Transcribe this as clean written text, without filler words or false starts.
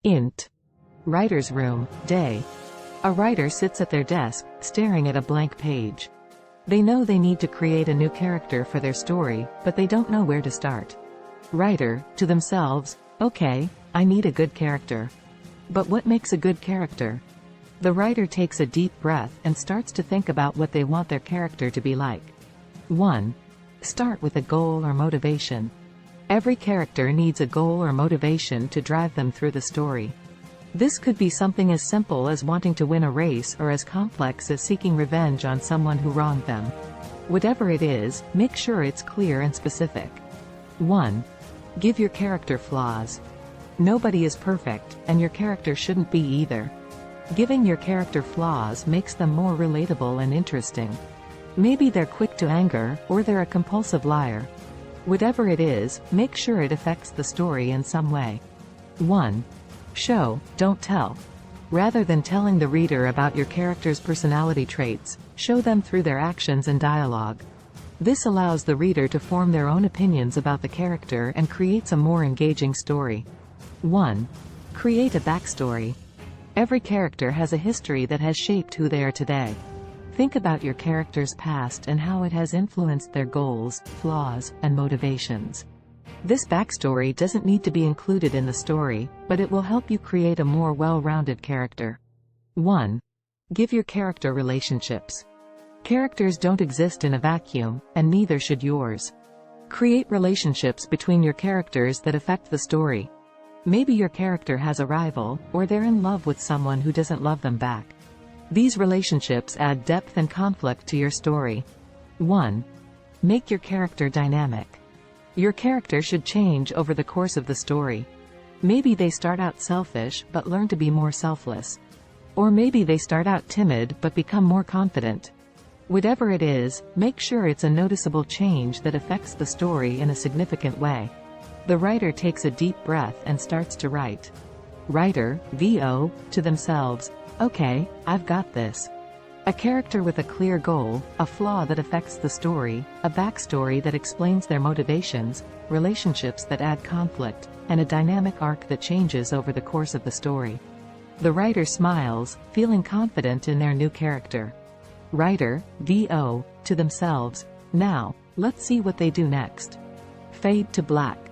Int. Writer's room, day. A writer sits at their desk, staring at a blank page. They know they need to create a new character for their story, but they don't know where to start. Writer, to themselves, okay, I need a good character. But what makes a good character? The writer takes a deep breath and starts to think about what they want their character to be like. 1. Start with a goal or motivation. Every character needs a goal or motivation to drive them through the story. This could be something as simple as wanting to win a race or as complex as seeking revenge on someone who wronged them. Whatever it is, make sure it's clear and specific. 1. Give your character flaws. Nobody is perfect, and your character shouldn't be either. Giving your character flaws makes them more relatable and interesting. Maybe they're quick to anger, or they're a compulsive liar. Whatever it is, make sure it affects the story in some way. 1. Show, don't tell. Rather than telling the reader about your character's personality traits, show them through their actions and dialogue. This allows the reader to form their own opinions about the character and creates a more engaging story. 1. Create a backstory. Every character has a history that has shaped who they are today. Think about your character's past and how it has influenced their goals, flaws, and motivations. This backstory doesn't need to be included in the story, but it will help you create a more well-rounded character. 1. Give your character relationships. Characters don't exist in a vacuum, and neither should yours. Create relationships between your characters that affect the story. Maybe your character has a rival, or they're in love with someone who doesn't love them back. These relationships add depth and conflict to your story. 1. Make your character dynamic. Your character should change over the course of the story. Maybe they start out selfish but learn to be more selfless. Or maybe they start out timid but become more confident. Whatever it is, make sure it's a noticeable change that affects the story in a significant way. The writer takes a deep breath and starts to write. Writer, VO, to themselves, okay, I've got this. A character with a clear goal, a flaw that affects the story, a backstory that explains their motivations, relationships that add conflict, and a dynamic arc that changes over the course of the story. The writer smiles, feeling confident in their new character. Writer, VO, to themselves, now, let's see what they do next. Fade to black.